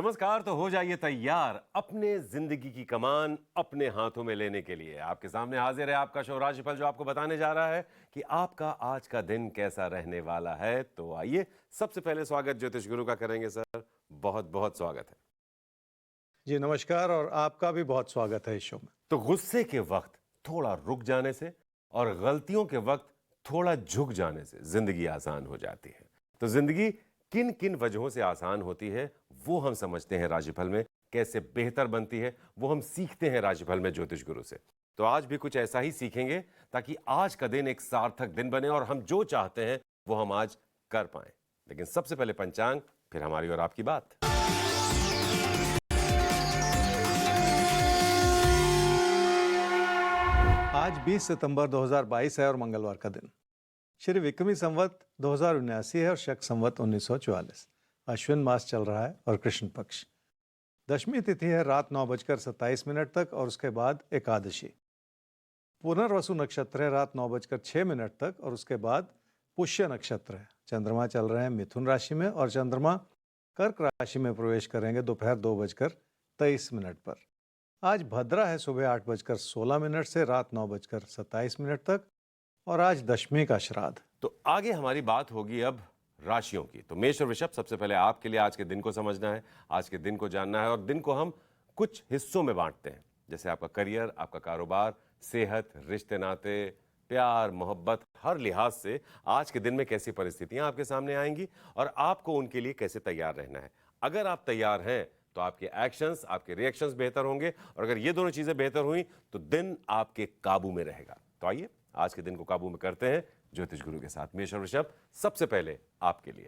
नमस्कार। तो हो जाइए तैयार अपने जिंदगी की कमान अपने हाथों में लेने के लिए। आपके सामने हाजिर है आपका शो राशिफल, जो आपको बताने जा रहा है कि आपका आज का दिन कैसा रहने वाला है। तो आइए, सबसे पहले स्वागत ज्योतिष गुरु का करेंगे। सर, बहुत बहुत स्वागत है। जी नमस्कार, और आपका भी बहुत स्वागत है इस शो में। तो गुस्से के वक्त थोड़ा रुक जाने से और गलतियों के वक्त थोड़ा झुक जाने से जिंदगी आसान हो जाती है। तो जिंदगी किन किन वजहों से आसान होती है वो हम समझते हैं राशिफल में, कैसे बेहतर बनती है वो हम सीखते हैं राशिफल में ज्योतिष गुरु से। तो आज भी कुछ ऐसा ही सीखेंगे ताकि आज का दिन एक सार्थक दिन बने और हम जो चाहते हैं वो हम आज कर पाए। लेकिन सबसे पहले पंचांग, फिर हमारी और आपकी बात। आज 20 सितंबर 2022 है और मंगलवार का दिन। श्री विक्रमी संवत 2079 है और शक संवत 1944। अश्विन मास चल रहा है और कृष्ण पक्ष। दशमी तिथि है रात 9:27 तक और उसके बाद एकादशी। पुनर्वसु नक्षत्र है रात 9:06 तक और उसके बाद पुष्य नक्षत्र है। चंद्रमा चल रहे हैं मिथुन राशि में और चंद्रमा कर्क राशि में प्रवेश करेंगे दोपहर 2:23 पर। आज भद्रा है सुबह 8:16 से रात 9:27 तक और आज दशमी का श्राद्ध। तो आगे हमारी बात होगी अब राशियों की। तो मेष और वृषभ, सबसे पहले आपके लिए आज के दिन को समझना है, आज के दिन को जानना है। और दिन को हम कुछ हिस्सों में बांटते हैं, जैसे आपका करियर, आपका कारोबार, सेहत, रिश्ते नाते, प्यार मोहब्बत। हर लिहाज से आज के दिन में कैसी परिस्थितियां आपके सामने आएंगी और आपको उनके लिए कैसे तैयार रहना है। अगर आप तैयार हैं तो आपके एक्शंस, आपके रिएक्शंस बेहतर होंगे, और अगर ये दोनों चीजें बेहतर हुई तो दिन आपके काबू में रहेगा। तो आइए आज के दिन को काबू में करते हैं ज्योतिष गुरु के साथ। मेष और वृषभ, सबसे पहले आपके लिए।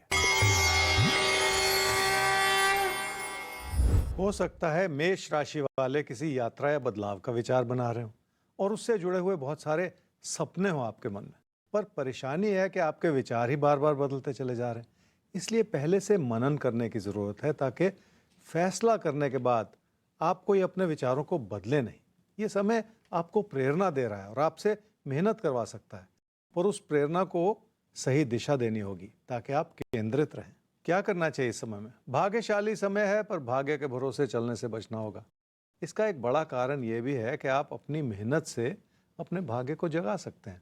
हो सकता है मेष राशि वाले किसी यात्रा या बदलाव का विचार बना रहे हो और उससे जुड़े हुए बहुत सारे सपने हो आपके मन में, पर परेशानी है कि आपके विचार ही बार बार बदलते चले जा रहे हैं। इसलिए पहले से मनन करने की ज़रूरत है ताकि फैसला करने के बाद आप कोई अपने विचारों को बदले नहीं। ये समय आपको प्रेरणा दे रहा है और आपसे मेहनत करवा सकता है, पर उस प्रेरणा को सही दिशा देनी होगी ताकि आप केंद्रित रहें। क्या करना चाहिए इस समय में? भाग्यशाली समय है, पर भाग्य के भरोसे चलने से बचना होगा। इसका एक बड़ा कारण ये भी है कि आप अपनी मेहनत से अपने भाग्य को जगा सकते हैं,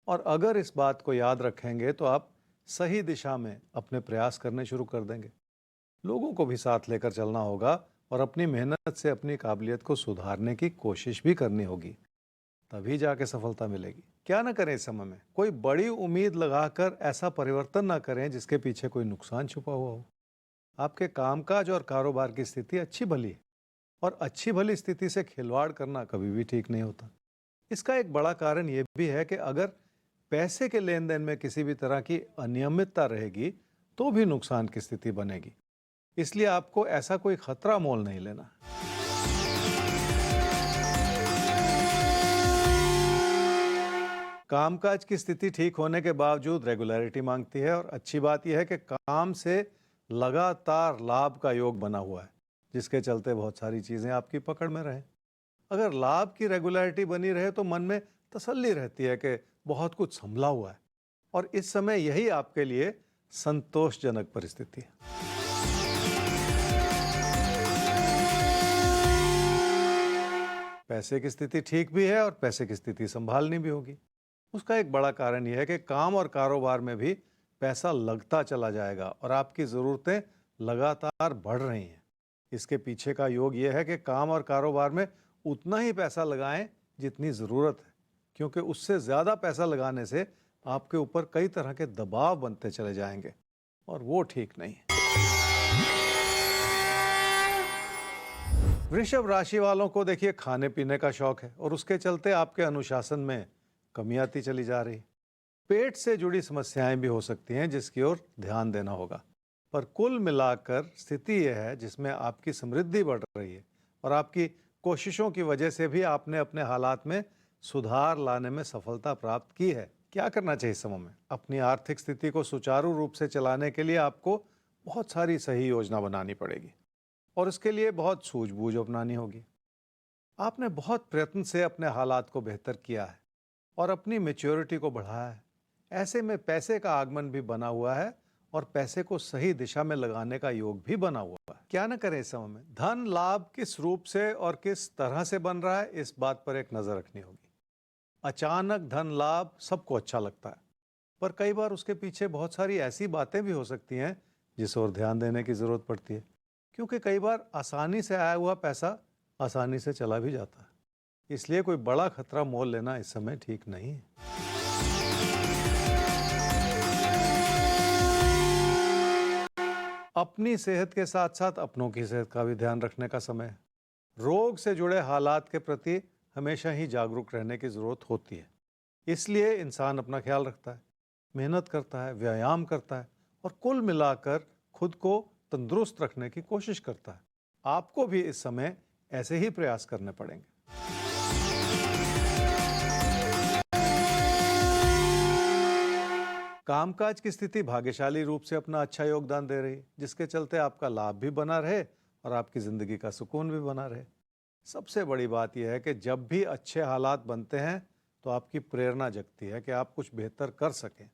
और अगर इस बात को याद रखेंगे तो आप सही दिशा में अपने प्रयास करने शुरू कर देंगे। लोगों को भी साथ लेकर चलना होगा और अपनी मेहनत से अपनी काबिलियत को सुधारने की कोशिश भी करनी होगी, तभी जाके सफलता मिलेगी। क्या ना करें इस समय में? कोई बड़ी उम्मीद लगाकर ऐसा परिवर्तन ना करें जिसके पीछे कोई नुकसान छुपा हुआ हो। आपके कामकाज और कारोबार की स्थिति अच्छी भली है, और अच्छी भली स्थिति से खिलवाड़ करना कभी भी ठीक नहीं होता। इसका एक बड़ा कारण यह भी है कि अगर पैसे के लेन देन में किसी भी तरह की अनियमितता रहेगी तो भी नुकसान की स्थिति बनेगी। इसलिए आपको ऐसा कोई खतरा मोल नहीं लेना। कामकाज की स्थिति ठीक होने के बावजूद रेगुलरिटी मांगती है, और अच्छी बात यह है कि काम से लगातार लाभ का योग बना हुआ है, जिसके चलते बहुत सारी चीजें आपकी पकड़ में रहे। अगर लाभ की रेगुलरिटी बनी रहे तो मन में तसल्ली रहती है कि बहुत कुछ संभला हुआ है, और इस समय यही आपके लिए संतोषजनक परिस्थिति है। पैसे की स्थिति ठीक भी है और पैसे की स्थिति संभालनी भी होगी। उसका एक बड़ा कारण यह है कि काम और कारोबार में भी पैसा लगता चला जाएगा और आपकी ज़रूरतें लगातार बढ़ रही हैं। इसके पीछे का योग यह है कि काम और कारोबार में उतना ही पैसा लगाएं जितनी ज़रूरत है, क्योंकि उससे ज़्यादा पैसा लगाने से आपके ऊपर कई तरह के दबाव बनते चले जाएंगे, और वो ठीक नहीं है। वृषभ राशि वालों को देखिए, खाने पीने का शौक है और उसके चलते आपके अनुशासन में कमी आती चली जा रही है। पेट से जुड़ी समस्याएं भी हो सकती हैं जिसकी ओर ध्यान देना होगा, पर कुल मिलाकर स्थिति यह है जिसमें आपकी समृद्धि बढ़ रही है और आपकी कोशिशों की वजह से भी आपने अपने हालात में सुधार लाने में सफलता प्राप्त की है। क्या करना चाहिए इस समय में? अपनी आर्थिक स्थिति को सुचारू रूप से चलाने के लिए आपको बहुत सारी सही योजना बनानी पड़ेगी और इसके लिए बहुत सूझबूझ अपनानी होगी। आपने बहुत प्रयत्न से अपने हालात को बेहतर किया है और अपनी मैच्योरिटी को बढ़ाया है। ऐसे में पैसे का आगमन भी बना हुआ है और पैसे को सही दिशा में लगाने का योग भी बना हुआ है। क्या न करें इस समय में? धन लाभ किस रूप से और किस तरह से बन रहा है, इस बात पर एक नजर रखनी होगी। अचानक धन लाभ सबको अच्छा लगता है, पर कई बार उसके पीछे बहुत सारी ऐसी बातें भी हो सकती हैं जिस ओर ध्यान देने की जरूरत पड़ती है, क्योंकि कई बार आसानी से आया हुआ पैसा आसानी से चला भी जाता है। इसलिए कोई बड़ा खतरा मोल लेना इस समय ठीक नहीं है। अपनी सेहत के साथ साथ अपनों की सेहत का भी ध्यान रखने का समय है। रोग से जुड़े हालात के प्रति हमेशा ही जागरूक रहने की जरूरत होती है। इसलिए इंसान अपना ख्याल रखता है, मेहनत करता है, व्यायाम करता है और कुल मिलाकर खुद को तंदुरुस्त रखने की कोशिश करता है। आपको भी इस समय ऐसे ही प्रयास करने पड़ेंगे। कामकाज की स्थिति भाग्यशाली रूप से अपना अच्छा योगदान दे रही है, जिसके चलते आपका लाभ भी बना रहे और आपकी जिंदगी का सुकून भी बना रहे। सबसे बड़ी बात यह है कि जब भी अच्छे हालात बनते हैं तो आपकी प्रेरणा जगती है कि आप कुछ बेहतर कर सकें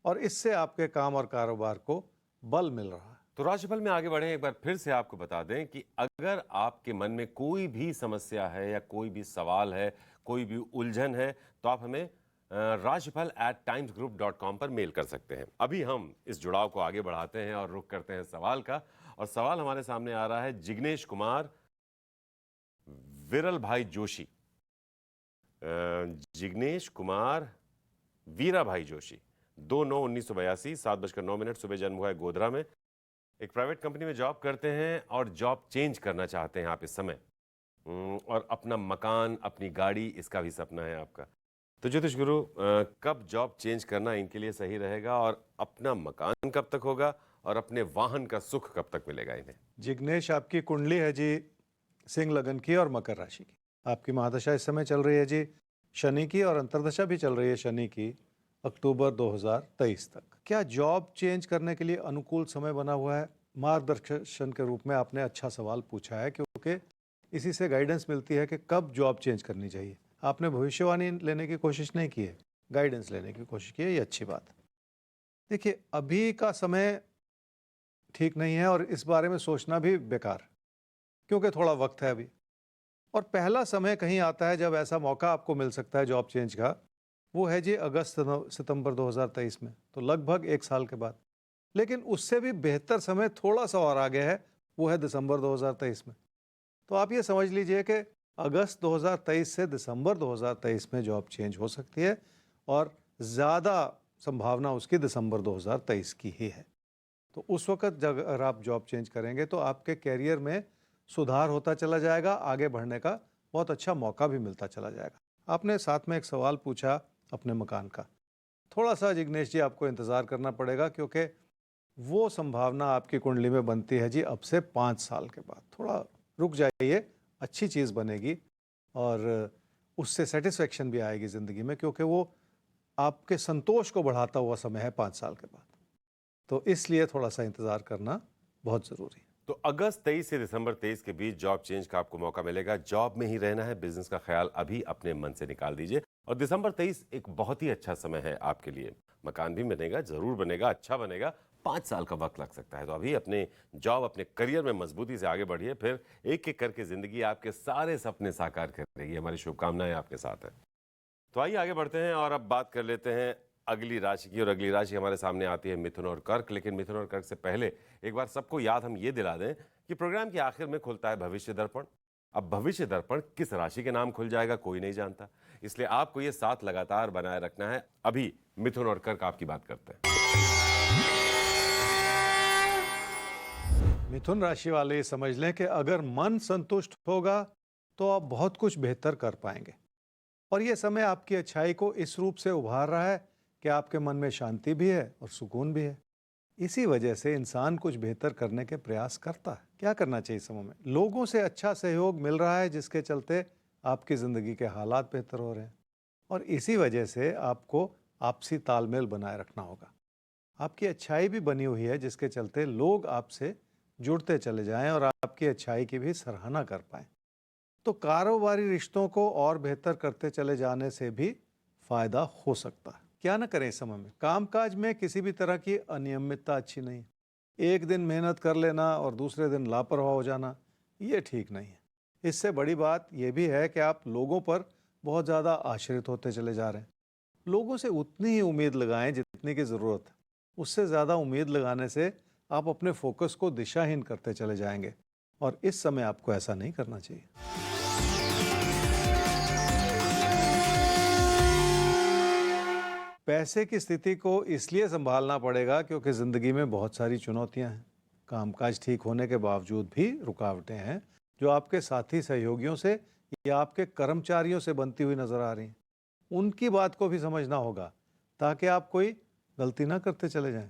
और इससे आपके काम और कारोबार को बल मिल रहा है। तो राशिफल में आगे बढ़े, एक बार फिर से आपको बता दें कि अगर आपके मन में कोई भी समस्या है या कोई भी सवाल है, कोई भी उलझन है, तो आप हमें rashifal@timesgroup.com पर मेल कर सकते हैं। अभी हम इस जुड़ाव को आगे बढ़ाते हैं और रुख करते हैं सवाल का। और सवाल हमारे सामने आ रहा है जिग्नेश कुमार विरल भाई जोशी, जिग्नेश कुमार वीरा भाई जोशी, 2/9/1982, 7:09 सुबह जन्म हुआ है गोधरा में। एक प्राइवेट कंपनी में जॉब करते हैं और जॉब चेंज करना चाहते हैं आप इस समय। और अपना मकान, अपनी गाड़ी, इसका भी सपना है आपका। तो ज्योतिष गुरु, कब जॉब चेंज करना इनके लिए सही रहेगा और अपना मकान कब तक होगा और अपने वाहन का सुख कब तक मिलेगा इन्हें? जिग्नेश, आपकी कुंडली है जी सिंह लगन की और मकर राशि की। आपकी महादशा इस समय चल रही है जी शनि की और अंतर्दशा भी चल रही है शनि की अक्टूबर 2023 तक। क्या जॉब चेंज करने के लिए अनुकूल समय बना हुआ है? मार्गदर्शन के रूप में आपने अच्छा सवाल पूछा है, क्योंकि इसी से गाइडेंस मिलती है कि कब जॉब चेंज करनी चाहिए। आपने भविष्यवाणी लेने की कोशिश नहीं की है, गाइडेंस लेने की कोशिश की है, ये अच्छी बात है। देखिए, अभी का समय ठीक नहीं है और इस बारे में सोचना भी बेकार है, क्योंकि थोड़ा वक्त है अभी। और पहला समय कहीं आता है जब ऐसा मौका आपको मिल सकता है जॉब चेंज का, वो है जी अगस्त सितंबर 2023 में, तो लगभग 1 साल के बाद। लेकिन उससे भी बेहतर समय थोड़ा सा और आगे है, वो है दिसंबर 2023 में। तो आप ये समझ लीजिए कि अगस्त 2023 से दिसंबर 2023 में जॉब चेंज हो सकती है और ज़्यादा संभावना उसकी दिसंबर 2023 की ही है। तो उस वक्त अगर आप जॉब चेंज करेंगे तो आपके कैरियर में सुधार होता चला जाएगा, आगे बढ़ने का बहुत अच्छा मौका भी मिलता चला जाएगा। आपने साथ में एक सवाल पूछा अपने मकान का। थोड़ा सा जिग्नेश जी आपको इंतज़ार करना पड़ेगा, क्योंकि वो संभावना आपकी कुंडली में बनती है जी अब से 5 साल के बाद। थोड़ा रुक जाइए, अच्छी चीज़ बनेगी और उससे सेटिस्फेक्शन भी आएगी ज़िंदगी में, क्योंकि वो आपके संतोष को बढ़ाता हुआ समय है 5 साल के बाद। तो इसलिए थोड़ा सा इंतज़ार करना बहुत ज़रूरी है। तो अगस्त 23 से दिसंबर 23 के बीच जॉब चेंज का आपको मौका मिलेगा। जॉब में ही रहना है, बिजनेस का ख्याल अभी अपने मन से निकाल दीजिए। और दिसंबर 23 एक बहुत ही अच्छा समय है आपके लिए। मकान भी बनेगा, जरूर बनेगा, अच्छा बनेगा। 5 साल का वक्त लग सकता है, तो अभी अपने जॉब, अपने करियर में मजबूती से आगे बढ़िए। फिर एक एक करके जिंदगी आपके सारे सपने साकार करेगी। हमारी शुभकामनाएं आपके साथ है। तो आइए आगे बढ़ते हैं और अब बात कर लेते हैं अगली राशि की। और अगली राशि हमारे सामने आती है मिथुन और कर्क। लेकिन मिथुन और कर्क से पहले एक बार सबको याद हम ये दिला दें कि प्रोग्राम के आखिर में खुलता है भविष्य दर्पण। अब भविष्य दर्पण किस राशि के नाम खुल जाएगा कोई नहीं जानता, इसलिए आपको ये साथ लगातार बनाए रखना है। अभी मिथुन और कर्क आपकी बात करते हैं। मिथुन राशि वाले ये समझ लें कि अगर मन संतुष्ट होगा तो आप बहुत कुछ बेहतर कर पाएंगे। और ये समय आपकी अच्छाई को इस रूप से उभार रहा है कि आपके मन में शांति भी है और सुकून भी है। इसी वजह से इंसान कुछ बेहतर करने के प्रयास करता है। क्या करना चाहिए इस समय में? लोगों से अच्छा सहयोग मिल रहा है, जिसके चलते आपकी ज़िंदगी के हालात बेहतर हो रहे हैं। और इसी वजह से आपको आपसी तालमेल बनाए रखना होगा। आपकी अच्छाई भी बनी हुई है, जिसके चलते लोग आपसे जुड़ते चले जाएं और आपकी अच्छाई की भी सराहना कर पाएं। तो कारोबारी रिश्तों को और बेहतर करते चले जाने से भी फायदा हो सकता है। क्या न करें इस समय में? कामकाज में किसी भी तरह की अनियमितता अच्छी नहीं है। एक दिन मेहनत कर लेना और दूसरे दिन लापरवाह हो जाना, ये ठीक नहीं है। इससे बड़ी बात यह भी है कि आप लोगों पर बहुत ज़्यादा आश्रित होते चले जा रहे हैं। लोगों से उतनी ही उम्मीद लगाएं जितनी की ज़रूरत है। उससे ज़्यादा उम्मीद लगाने से आप अपने फोकस को दिशाहीन करते चले जाएंगे और इस समय आपको ऐसा नहीं करना चाहिए। पैसे की स्थिति को इसलिए संभालना पड़ेगा क्योंकि ज़िंदगी में बहुत सारी चुनौतियां हैं। कामकाज ठीक होने के बावजूद भी रुकावटें हैं जो आपके साथी सहयोगियों से या आपके कर्मचारियों से बनती हुई नजर आ रही हैं। उनकी बात को भी समझना होगा ताकि आप कोई गलती ना करते चले जाएं।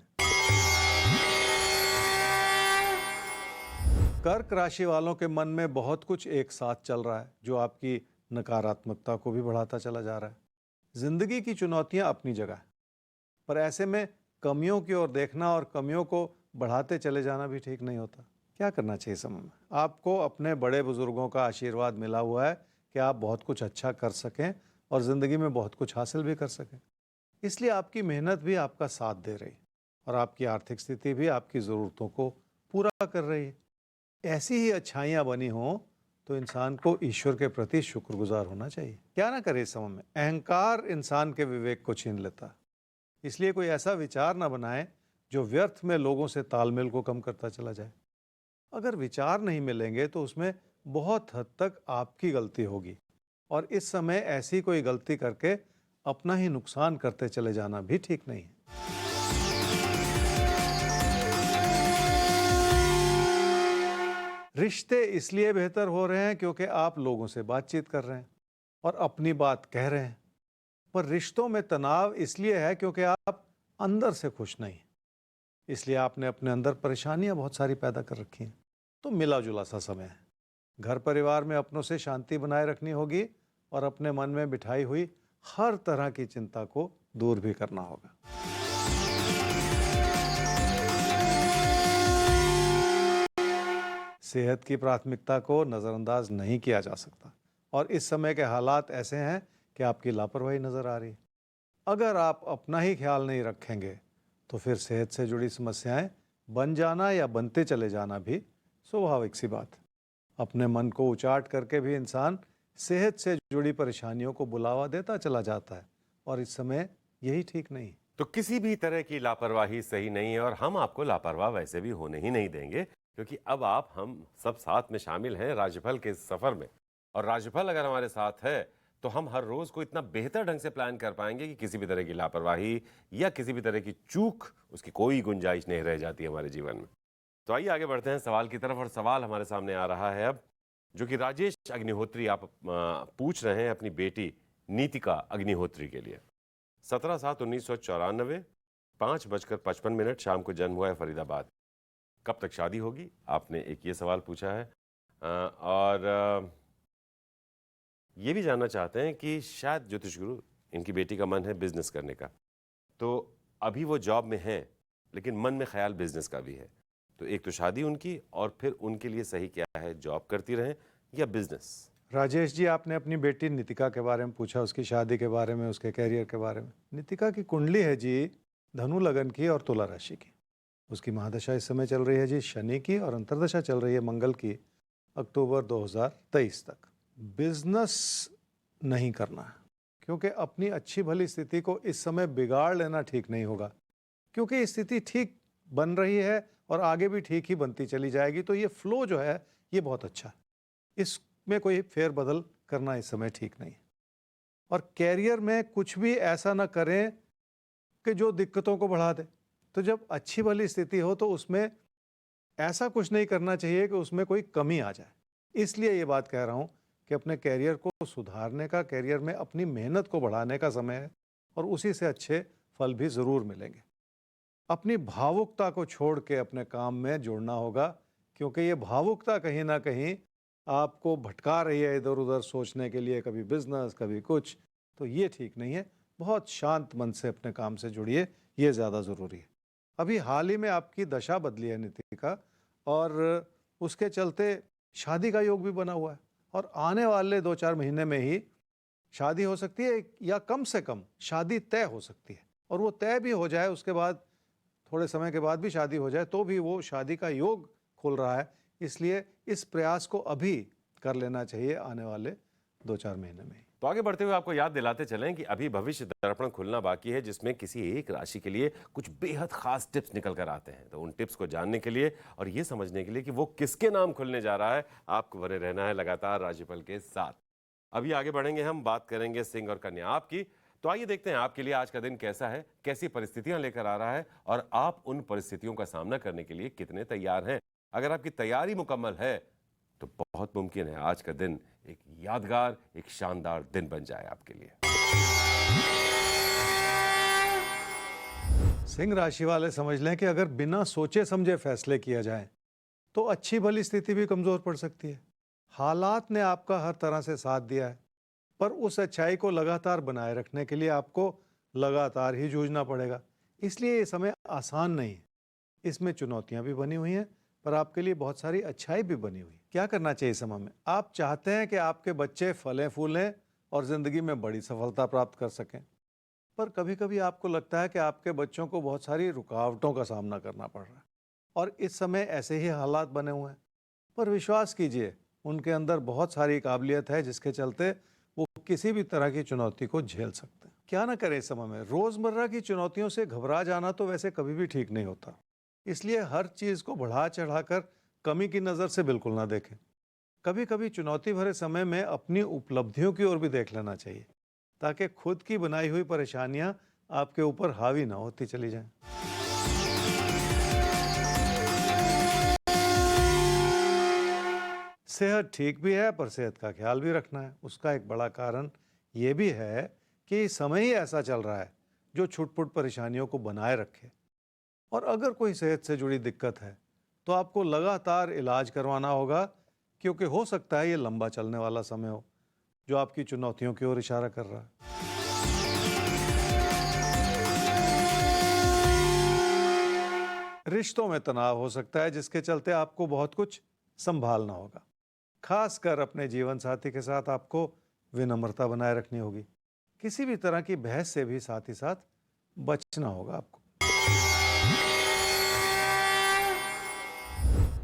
कर्क राशि वालों के मन में बहुत कुछ एक साथ चल रहा है जो आपकी नकारात्मकता को भी बढ़ाता चला जा रहा है। जिंदगी की चुनौतियां अपनी जगह है, पर ऐसे में कमियों की ओर देखना और कमियों को बढ़ाते चले जाना भी ठीक नहीं होता। क्या करना चाहिए समय में? आपको अपने बड़े बुजुर्गों का आशीर्वाद मिला हुआ है कि आप बहुत कुछ अच्छा कर सकें और ज़िंदगी में बहुत कुछ हासिल भी कर सकें। इसलिए आपकी मेहनत भी आपका साथ दे रही है और आपकी आर्थिक स्थिति भी आपकी ज़रूरतों को पूरा कर रही है। ऐसी ही अच्छाइयाँ बनी हों तो इंसान को ईश्वर के प्रति शुक्रगुजार होना चाहिए। क्या ना करे इस समय में? अहंकार इंसान के विवेक को छीन लेता है। इसलिए कोई ऐसा विचार ना बनाए जो व्यर्थ में लोगों से तालमेल को कम करता चला जाए। अगर विचार नहीं मिलेंगे तो उसमें बहुत हद तक आपकी गलती होगी और इस समय ऐसी कोई गलती करके अपना ही नुकसान करते चले जाना भी ठीक नहीं है। रिश्ते इसलिए बेहतर हो रहे हैं क्योंकि आप लोगों से बातचीत कर रहे हैं और अपनी बात कह रहे हैं, पर रिश्तों में तनाव इसलिए है क्योंकि आप अंदर से खुश नहीं हैं। इसलिए आपने अपने अंदर परेशानियां बहुत सारी पैदा कर रखी हैं। तो मिला जुला सा समय है। घर परिवार में अपनों से शांति बनाए रखनी होगी और अपने मन में बिठाई हुई हर तरह की चिंता को दूर भी करना होगा। सेहत की प्राथमिकता को नज़रअंदाज नहीं किया जा सकता और इस समय के हालात ऐसे हैं कि आपकी लापरवाही नज़र आ रही है। अगर आप अपना ही ख्याल नहीं रखेंगे तो फिर सेहत से जुड़ी समस्याएं बन जाना या बनते चले जाना भी स्वाभाविक सी बात है। अपने मन को उचाट करके भी इंसान सेहत से जुड़ी परेशानियों को बुलावा देता चला जाता है और इस समय यही ठीक नहीं। तो किसी भी तरह की लापरवाही सही नहीं है और हम आपको लापरवाह वैसे भी होने ही नहीं देंगे, क्योंकि अब आप हम सब साथ में शामिल हैं राशिफल के इस सफर में। और राशिफल अगर हमारे साथ है तो हम हर रोज को इतना बेहतर ढंग से प्लान कर पाएंगे कि किसी भी तरह की लापरवाही या किसी भी तरह की चूक, उसकी कोई गुंजाइश नहीं रह जाती हमारे जीवन में। तो आइए आगे बढ़ते हैं सवाल की तरफ। और सवाल हमारे सामने आ रहा है अब, जो कि राजेश अग्निहोत्री आप पूछ रहे हैं अपनी बेटी नीतिका अग्निहोत्री के लिए। 17/7/1994, 5:55 शाम को जन्म हुआ है फरीदाबाद। कब तक शादी होगी, आपने एक ये सवाल पूछा है। और ये भी जानना चाहते हैं कि शायद ज्योतिष गुरु, इनकी बेटी का मन है बिजनेस करने का, तो अभी वो जॉब में है लेकिन मन में ख्याल बिजनेस का भी है। तो एक तो शादी उनकी, और फिर उनके लिए सही क्या है, जॉब करती रहें या बिजनेस? राजेश जी, आपने अपनी बेटी नितिका के बारे में पूछा, उसकी शादी के बारे में, उसके कैरियर के बारे में। नितिका की कुंडली है जी धनु लगन की और तुला राशि की। उसकी महादशा इस समय चल रही है जी शनि की और अंतर्दशा चल रही है मंगल की, अक्टूबर 2023 तक। बिजनेस नहीं करना है क्योंकि अपनी अच्छी भली स्थिति को इस समय बिगाड़ लेना ठीक नहीं होगा, क्योंकि स्थिति ठीक बन रही है और आगे भी ठीक ही बनती चली जाएगी। तो ये फ्लो जो है ये बहुत अच्छा है, इसमें कोई फेरबदल करना इस समय ठीक नहीं है। और कैरियर में कुछ भी ऐसा ना करें कि जो दिक्कतों को बढ़ा दे। तो जब अच्छी भली स्थिति हो तो उसमें ऐसा कुछ नहीं करना चाहिए कि उसमें कोई कमी आ जाए। इसलिए ये बात कह रहा हूँ कि अपने कैरियर को सुधारने का, कैरियर में अपनी मेहनत को बढ़ाने का समय है और उसी से अच्छे फल भी ज़रूर मिलेंगे। अपनी भावुकता को छोड़ के अपने काम में जुड़ना होगा, क्योंकि ये भावुकता कहीं ना कहीं आपको भटका रही है इधर उधर सोचने के लिए, कभी बिजनेस कभी कुछ। तो ये ठीक नहीं है। बहुत शांत मन से अपने काम से जुड़िए, ये ज़्यादा ज़रूरी है। अभी हाल ही में आपकी दशा बदली है नितिका, और उसके चलते शादी का योग भी बना हुआ है और आने वाले 2-4 महीने में ही शादी हो सकती है, या कम से कम शादी तय हो सकती है। और वो तय भी हो जाए उसके बाद थोड़े समय के बाद भी शादी हो जाए तो भी वो शादी का योग खोल रहा है, इसलिए इस प्रयास को अभी कर लेना चाहिए आने वाले 2-4 महीने में। तो आगे बढ़ते हुए आपको याद दिलाते चलें कि अभी भविष्य दर्पण खुलना बाकी है, जिसमें किसी एक राशि के लिए कुछ बेहद खास टिप्स निकल कर आते हैं। तो उन टिप्स को जानने के लिए और ये समझने के लिए कि वो किसके नाम खुलने जा रहा है, आपको बने रहना है लगातार राशिफल के साथ। अभी आगे बढ़ेंगे, हम बात करेंगे सिंह और कन्या आपकी। तो आइए देखते हैं आपके लिए आज का दिन कैसा है, कैसी परिस्थितियां लेकर आ रहा है और आप उन परिस्थितियों का सामना करने के लिए कितने तैयार हैं। अगर आपकी तैयारी मुकम्मल है तो बहुत मुमकिन है आज का दिन एक यादगार, एक शानदार दिन बन जाए आपके लिए। सिंह राशि वाले समझ लें कि अगर बिना सोचे समझे फैसले किया जाए तो अच्छी भली स्थिति भी कमजोर पड़ सकती है। हालात ने आपका हर तरह से साथ दिया है, पर उस अच्छाई को लगातार बनाए रखने के लिए आपको लगातार ही जूझना पड़ेगा। इसलिए ये समय आसान नहीं है। इसमें चुनौतियां भी बनी हुई हैं, पर आपके लिए बहुत सारी अच्छाई भी बनी हुई है। क्या करना चाहिए इस समय में? आप चाहते हैं कि आपके बच्चे फलें फूलें और जिंदगी में बड़ी सफलता प्राप्त कर सकें, पर कभी कभी आपको लगता है कि आपके बच्चों को बहुत सारी रुकावटों का सामना करना पड़ रहा है और इस समय ऐसे ही हालात बने हुए हैं। पर विश्वास कीजिए, उनके अंदर बहुत सारी काबिलियत है जिसके चलते वो किसी भी तरह की चुनौती को झेल सकते हैं। क्या ना करें इस समय में? रोजमर्रा की चुनौतियों से घबरा जाना तो वैसे कभी भी ठीक नहीं होता, इसलिए हर चीज को बढ़ा चढ़ाकर कमी की नजर से बिल्कुल ना देखें। कभी कभी चुनौती भरे समय में अपनी उपलब्धियों की ओर भी देख लेना चाहिए, ताकि खुद की बनाई हुई परेशानियां आपके ऊपर हावी ना होती चली जाएं। सेहत ठीक भी है, पर सेहत का ख्याल भी रखना है। उसका एक बड़ा कारण ये भी है कि समय ही ऐसा चल रहा है जो छुटपुट परेशानियों को बनाए रखे। और अगर कोई सेहत से जुड़ी दिक्कत है तो आपको लगातार इलाज करवाना होगा, क्योंकि हो सकता है ये लंबा चलने वाला समय हो जो आपकी चुनौतियों की ओर इशारा कर रहा है। रिश्तों में तनाव हो सकता है, जिसके चलते आपको बहुत कुछ संभालना होगा। खासकर अपने जीवन साथी के साथ आपको विनम्रता बनाए रखनी होगी। किसी भी तरह की बहस से भी साथ ही साथ बचना होगा आपको।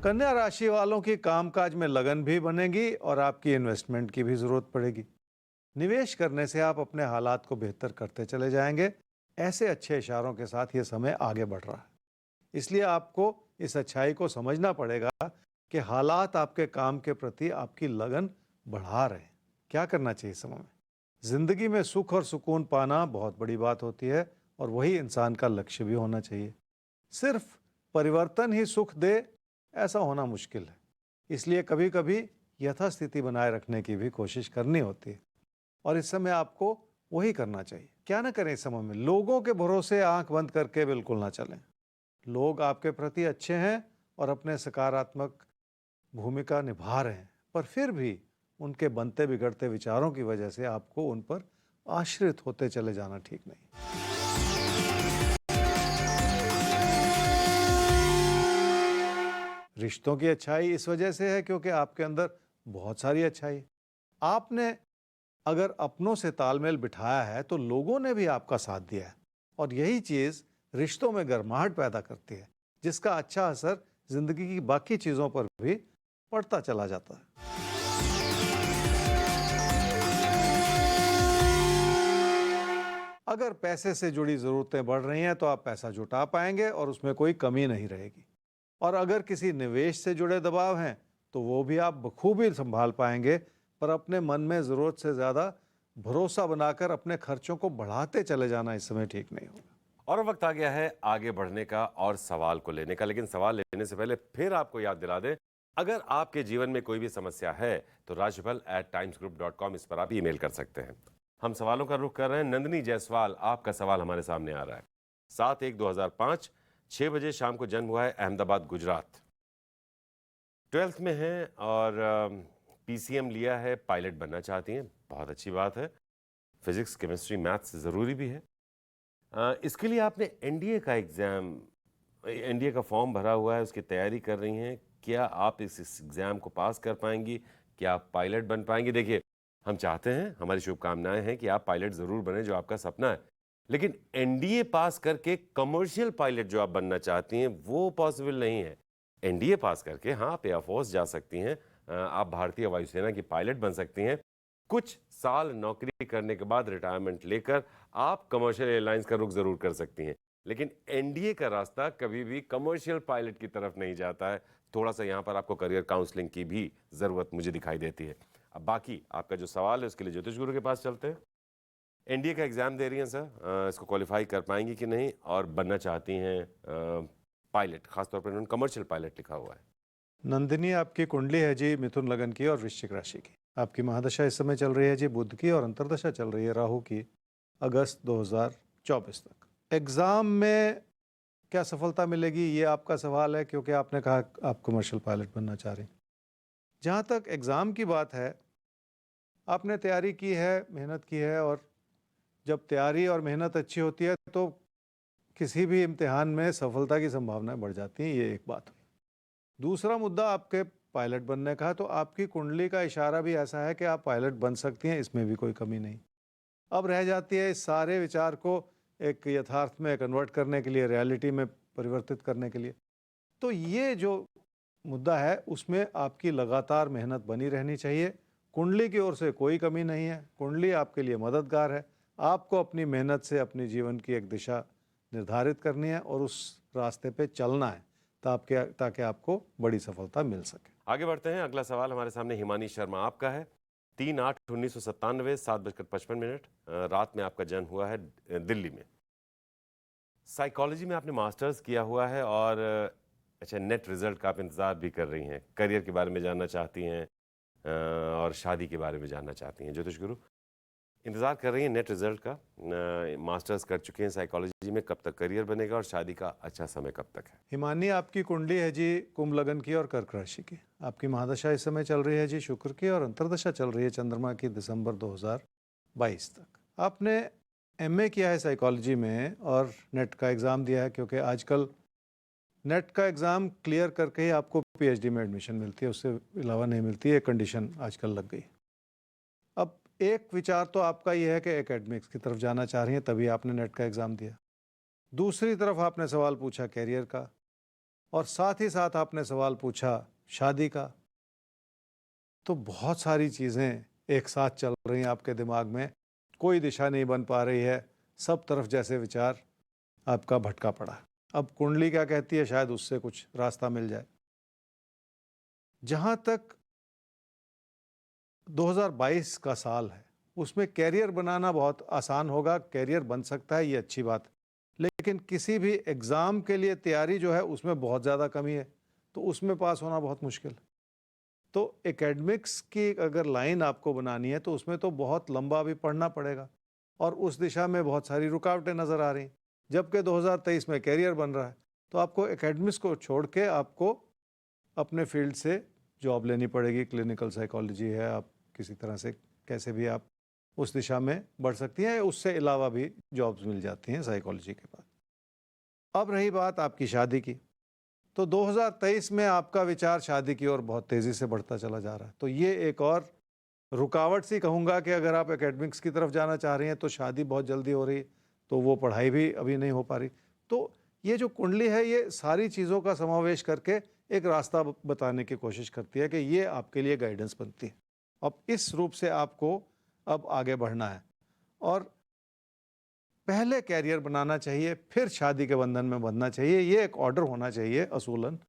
कन्या राशि वालों की कामकाज में लगन भी बनेगी और आपकी इन्वेस्टमेंट की भी जरूरत पड़ेगी। निवेश करने से आप अपने हालात को बेहतर करते चले जाएंगे। ऐसे अच्छे इशारों के साथ ये समय आगे बढ़ रहा है, इसलिए आपको इस अच्छाई को समझना पड़ेगा कि हालात आपके काम के प्रति आपकी लगन बढ़ा रहे हैं। क्या करना चाहिए इस समय में? जिंदगी में सुख और सुकून पाना बहुत बड़ी बात होती है और वही इंसान का लक्ष्य भी होना चाहिए। सिर्फ परिवर्तन ही सुख दे, ऐसा होना मुश्किल है। इसलिए कभी कभी यथास्थिति बनाए रखने की भी कोशिश करनी होती है और इस समय आपको वही करना चाहिए। क्या ना करें इस समय में? लोगों के भरोसे आंख बंद करके बिल्कुल ना चलें। लोग आपके प्रति अच्छे हैं और अपने सकारात्मक भूमिका निभा रहे हैं, पर फिर भी उनके बनते बिगड़ते विचारों की वजह से आपको उन पर आश्रित होते चले जाना ठीक नहीं। रिश्तों की अच्छाई इस वजह से है क्योंकि आपके अंदर बहुत सारी अच्छाई। आपने अगर अपनों से तालमेल बिठाया है तो लोगों ने भी आपका साथ दिया है और यही चीज रिश्तों में गर्माहट पैदा करती है, जिसका अच्छा असर जिंदगी की बाकी चीजों पर भी पड़ता चला जाता है। अगर पैसे से जुड़ी जरूरतें बढ़ रही हैं तो आप पैसा जुटा पाएंगे और उसमें कोई कमी नहीं रहेगी। और अगर किसी निवेश से जुड़े दबाव हैं तो वो भी आप बखूबी संभाल पाएंगे, पर अपने मन में जरूरत से ज्यादा भरोसा बनाकर अपने खर्चों को बढ़ाते चले जाना इस समय ठीक नहीं होगा। और वक्त आ गया है आगे बढ़ने का और सवाल को लेने का, लेकिन सवाल लेने से पहले फिर आपको याद दिला दें, अगर आपके जीवन में कोई भी समस्या है तो rajfal@timesgroup.com इस पर आप ईमेल कर सकते हैं। हम सवालों का रुख कर रहे हैं। नंदिनी जायसवाल, आपका सवाल हमारे सामने आ रहा है। 7/1/2005, 6 बजे शाम को जन्म हुआ है, अहमदाबाद, गुजरात। 12th में हैं और PCM लिया है, पायलट बनना चाहती हैं। बहुत अच्छी बात है। फिजिक्स, केमिस्ट्री, मैथ्स ज़रूरी भी है। इसके लिए आपने एनडीए का एग्ज़ाम, एनडीए का फॉर्म भरा हुआ है, उसकी तैयारी कर रही हैं। क्या आप इस एग्ज़ाम को पास कर पाएंगी? क्या आप पायलट बन पाएंगी? देखिए, हम चाहते हैं, हमारी शुभकामनाएं हैं कि आप पायलट ज़रूर बने, जो आपका सपना है। लेकिन एनडीए पास करके कमर्शियल पायलट जो आप बनना चाहती हैं वो पॉसिबल नहीं है। एनडीए पास करके हाँ आप एयरफोर्स जा सकती हैं, आप भारतीय वायुसेना की पायलट बन सकती हैं। कुछ साल नौकरी करने के बाद रिटायरमेंट लेकर आप कमर्शियल एयरलाइंस का रुख जरूर कर सकती हैं, लेकिन एनडीए का रास्ता कभी भी कमर्शियल पायलट की तरफ नहीं जाता है। थोड़ा सा यहाँ पर आपको करियर काउंसलिंग की भी जरूरत मुझे दिखाई देती है। अब बाकी आपका जो सवाल है उसके लिए ज्योतिष गुरु के पास चलते हैं। एनडीए का एग्जाम दे रही हैं सर, इसको क्वालिफाई कर पाएंगी कि नहीं, और बनना चाहती हैं पायलट, खासतौर पर उन्होंने कमर्शियल पायलट लिखा हुआ है। नंदिनी, आपकी कुंडली है जी मिथुन लगन की और वृश्चिक राशि की। आपकी महादशा इस समय चल रही है जी बुध की, और अंतर्दशा चल रही है राहु की अगस्त 2024 तक। एग्ज़ाम में क्या सफलता मिलेगी, ये आपका सवाल है, क्योंकि आपने कहा आप कमर्शियल पायलट बनना चाह रही हैं। जहाँ तक एग्ज़ाम की बात है, आपने तैयारी की है, मेहनत की है, और जब तैयारी और मेहनत अच्छी होती है तो किसी भी इम्तिहान में सफलता की संभावनाएं बढ़ जाती हैं। ये एक बात हुई। दूसरा मुद्दा आपके पायलट बनने का, तो आपकी कुंडली का इशारा भी ऐसा है कि आप पायलट बन सकती हैं, इसमें भी कोई कमी नहीं। अब रह जाती है इस सारे विचार को एक यथार्थ में कन्वर्ट करने के लिए, रियलिटी में परिवर्तित करने के लिए। तो ये जो मुद्दा है उसमें आपकी लगातार मेहनत बनी रहनी चाहिए। कुंडली की ओर से कोई कमी नहीं है, कुंडली आपके लिए मददगार है। आपको अपनी मेहनत से अपनी जीवन की एक दिशा निर्धारित करनी है और उस रास्ते पे चलना है ताकि आपको बड़ी सफलता मिल सके। आगे बढ़ते हैं। अगला सवाल हमारे सामने हिमानी शर्मा आपका है। 3/8/1997, 7:55 रात में आपका जन्म हुआ है दिल्ली में। साइकोलॉजी में आपने मास्टर्स किया हुआ है और अच्छा नेट रिजल्ट का आप इंतज़ार भी कर रही हैं। करियर के बारे में जानना चाहती हैं और शादी के बारे में जानना चाहती हैं। ज्योतिष गुरु, इंतज़ार कर रही हैं नेट रिजल्ट का, मास्टर्स कर चुके हैं साइकोलॉजी में, कब तक करियर बनेगा और शादी का अच्छा समय कब तक है? हिमानी, आपकी कुंडली है जी कुंभ लगन की और कर्क राशि की। आपकी महादशा इस समय चल रही है जी शुक्र की, और अंतर्दशा चल रही है चंद्रमा की दिसंबर 2022 तक। आपने एमए किया है साइकोलॉजी में और नेट का एग्ज़ाम दिया है, क्योंकि आजकल नेट का एग्ज़ाम क्लियर करके ही आपको पीएचडी में एडमिशन मिलती है, उससे अलावा नहीं मिलती। है कंडीशन आजकल लग गई। अब एक विचार तो आपका ये है कि एकेडमिक्स की तरफ जाना चाह रही हैं, तभी आपने नेट का एग्ज़ाम दिया। दूसरी तरफ आपने सवाल पूछा कैरियर का, और साथ ही साथ आपने सवाल पूछा शादी का। तो बहुत सारी चीज़ें एक साथ चल रही हैं आपके दिमाग में, कोई दिशा नहीं बन पा रही है, सब तरफ जैसे विचार आपका भटका पड़ा है। अब कुंडली क्या कहती है, शायद उससे कुछ रास्ता मिल जाए। जहाँ तक 2022 का साल है, उसमें कैरियर बनाना बहुत आसान होगा, कैरियर बन सकता है, ये अच्छी बात है। लेकिन किसी भी एग्ज़ाम के लिए तैयारी जो है उसमें बहुत ज़्यादा कमी है, तो उसमें पास होना बहुत मुश्किल। तो एकेडमिक्स की अगर लाइन आपको बनानी है तो उसमें तो बहुत लंबा भी पढ़ना पड़ेगा, और उस दिशा में बहुत सारी रुकावटें नज़र आ रही हैं। जबकि 2023 में कैरियर बन रहा है, तो आपको एकेडमिक्स को छोड़ के आपको अपने फील्ड से जॉब लेनी पड़ेगी। क्लिनिकल साइकोलॉजी है, आप किसी तरह से कैसे भी आप उस दिशा में बढ़ सकती हैं, उससे अलावा भी जॉब्स मिल जाती हैं साइकोलॉजी के बाद। अब रही बात आपकी शादी की, तो 2023 में आपका विचार शादी की ओर बहुत तेज़ी से बढ़ता चला जा रहा है। तो ये एक और रुकावट सी कहूँगा कि अगर आप एकेडमिक्स की तरफ जाना चाह रही हैं तो शादी बहुत जल्दी हो रही है, तो वो पढ़ाई भी अभी नहीं हो पा रही। तो ये जो कुंडली है, ये सारी चीज़ों का समावेश करके एक रास्ता बताने की कोशिश करती है कि ये आपके लिए गाइडेंस बनती है। अब इस रूप से आपको अब आगे बढ़ना है, और पहले कैरियर बनाना चाहिए, फिर शादी के बंधन में बंधना चाहिए। ये एक ऑर्डर होना चाहिए असूलन,